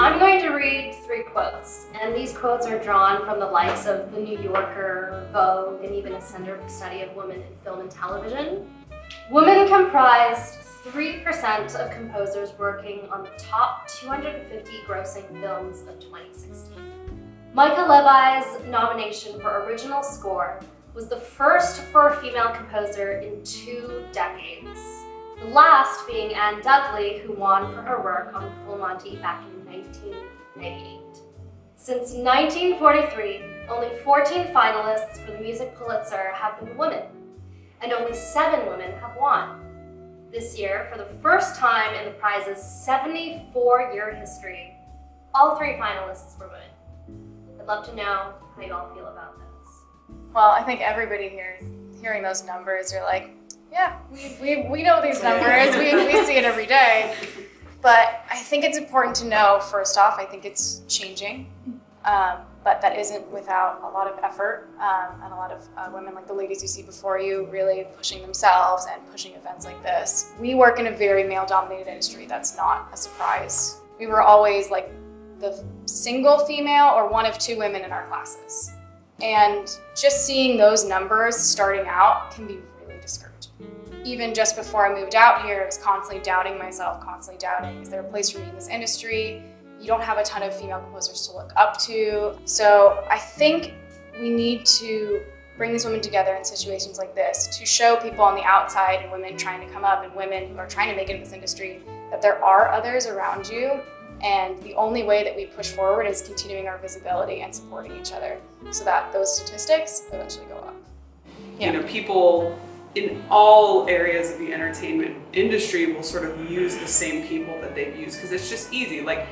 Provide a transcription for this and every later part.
I'm going to read 3 quotes, and these quotes are drawn from the likes of The New Yorker, Vogue, and even a Center for Study of Women in Film and Television. Women comprised 3% of composers working on the top 250 grossing films of 2016. Micah Levi's nomination for original score was the first for a female composer in 2 decades. The last being Anne Dudley, who won for her work on Full Monty back in 1998. Since 1943, only 14 finalists for the Music Pulitzer have been women, and only 7 women have won. This year, for the first time in the prize's 74-year history, all 3 finalists were women. I'd love to know how you all feel about this. Well, I think everybody here is hearing those numbers are like, yeah, we know these numbers, we see it every day. But I think it's important to know, first off, I think it's changing, but that isn't without a lot of effort and a lot of women like the ladies you see before you really pushing themselves and pushing events like this. We work in a very male-dominated industry. That's not a surprise. We were always like the single female or one of 2 women in our classes. And just seeing those numbers starting out can be really discouraging. Even just before I moved out here, I was constantly doubting myself, constantly doubting, is there a place for me in this industry? You don't have a ton of female composers to look up to. So I think we need to bring these women together in situations like this to show people on the outside and women trying to come up and women who are trying to make it in this industry that there are others around you. And the only way that we push forward is continuing our visibility and supporting each other so that those statistics eventually go up. Yeah. You know, people in all areas of the entertainment industry will sort of use the same people that they've used because it's just easy. Like,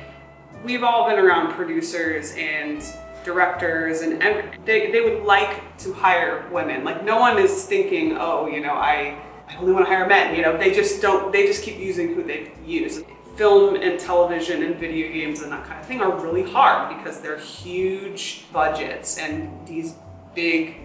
we've all been around producers and directors, and they would like to hire women. Like, no one is thinking, oh, you know, I only want to hire men. You know, they just keep using who they've used. Film and television and video games and that kind of thing are really hard because they're huge budgets, and these big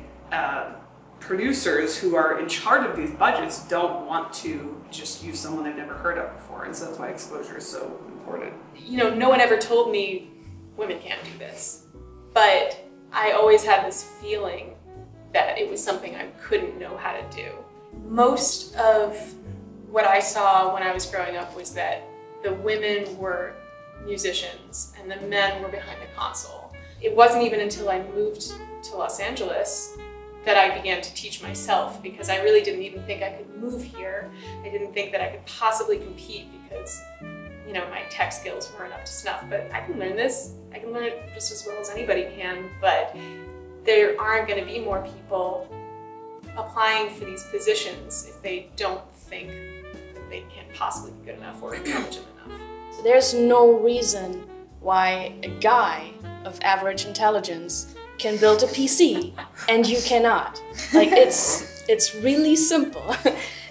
producers who are in charge of these budgets don't want to just use someone they've never heard of before, and so that's why exposure is so important. You know, no one ever told me women can't do this, but I always had this feeling that it was something I couldn't know how to do. Most of what I saw when I was growing up was that the women were musicians and the men were behind the console. It wasn't even until I moved to Los Angeles that I began to teach myself, because I really didn't even think I could move here. I didn't think that I could possibly compete because, you know, my tech skills weren't up to snuff. But I can learn this. I can learn it just as well as anybody can, but there aren't going to be more people applying for these positions if they don't think that they can't possibly be good enough or intelligent enough. There's no reason why a guy of average intelligence can build a PC and you cannot. Like, it's really simple.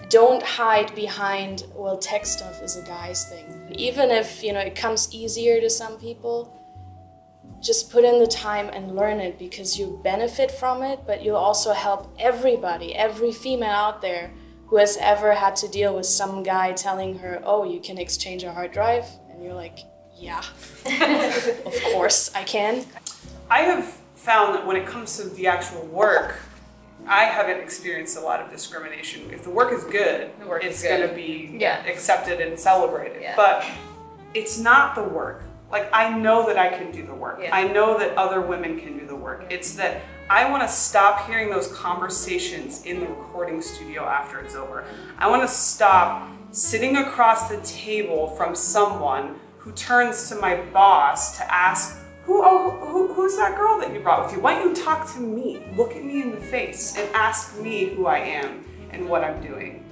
Don't hide behind, well, tech stuff is a guy's thing. Even if, you know, it comes easier to some people, just put in the time and learn it, because you benefit from it, but you'll also help everybody, every female out there who has ever had to deal with some guy telling her, oh, you can exchange a hard drive, and you're like, yeah, of course I can. I have found that when it comes to the actual work, I haven't experienced a lot of discrimination. If the work is good, it's going to be accepted and celebrated. Yeah. But it's not the work. Like, I know that I can do the work. Yeah. I know that other women can do the work. It's that I want to stop hearing those conversations in the recording studio after it's over. I want to stop sitting across the table from someone who turns to my boss to ask, who's that girl that you brought with you? Why don't you talk to me? Look at me in the face and ask me who I am and what I'm doing.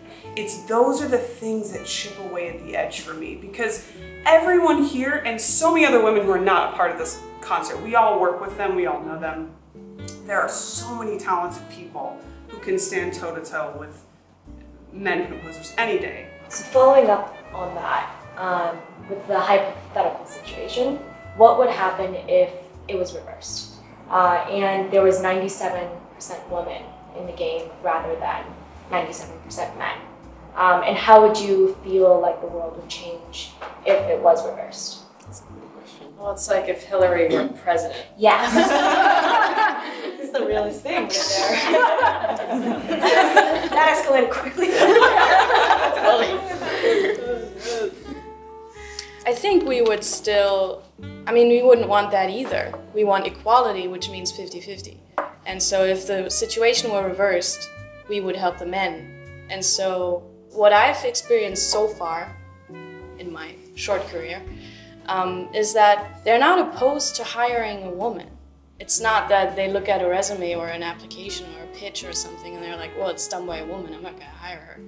Those are the things that chip away at the edge for me, because everyone here and so many other women who are not a part of this concert, we all work with them, we all know them. There are so many talented people who can stand toe-to-toe with men composers any day. So following up on that, with the hypothetical situation, what would happen if it was reversed and there was 97% women in the game rather than 97% men? And how would you feel like the world would change if it was reversed? That's a good question. Well, it's like if Hillary were president. Yes. It's the realest thing right there. That escalated quickly. I think we would still, I mean, we wouldn't want that either. We want equality, which means 50-50. And so if the situation were reversed, we would help the men. And so what I've experienced so far in my short career is that they're not opposed to hiring a woman. It's not that they look at a resume or an application or a pitch or something and they're like, well, it's done by a woman, I'm not going to hire her.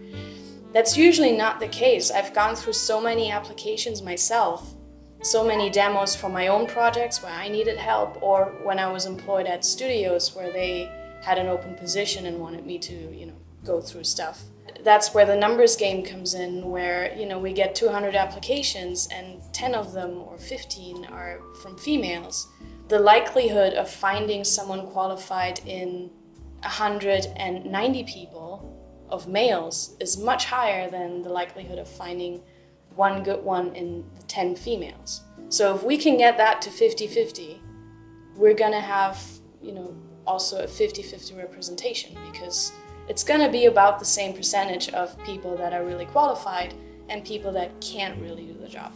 That's usually not the case. I've gone through so many applications myself, so many demos for my own projects where I needed help, or when I was employed at studios where they had an open position and wanted me to, you know, go through stuff. That's where the numbers game comes in, where, you know, we get 200 applications and 10 of them or 15 are from females. The likelihood of finding someone qualified in 190 people of males is much higher than the likelihood of finding one good one in the 10 females. So if we can get that to 50-50, we're gonna have, you know, also a 50-50 representation, because it's gonna be about the same percentage of people that are really qualified and people that can't really do the job.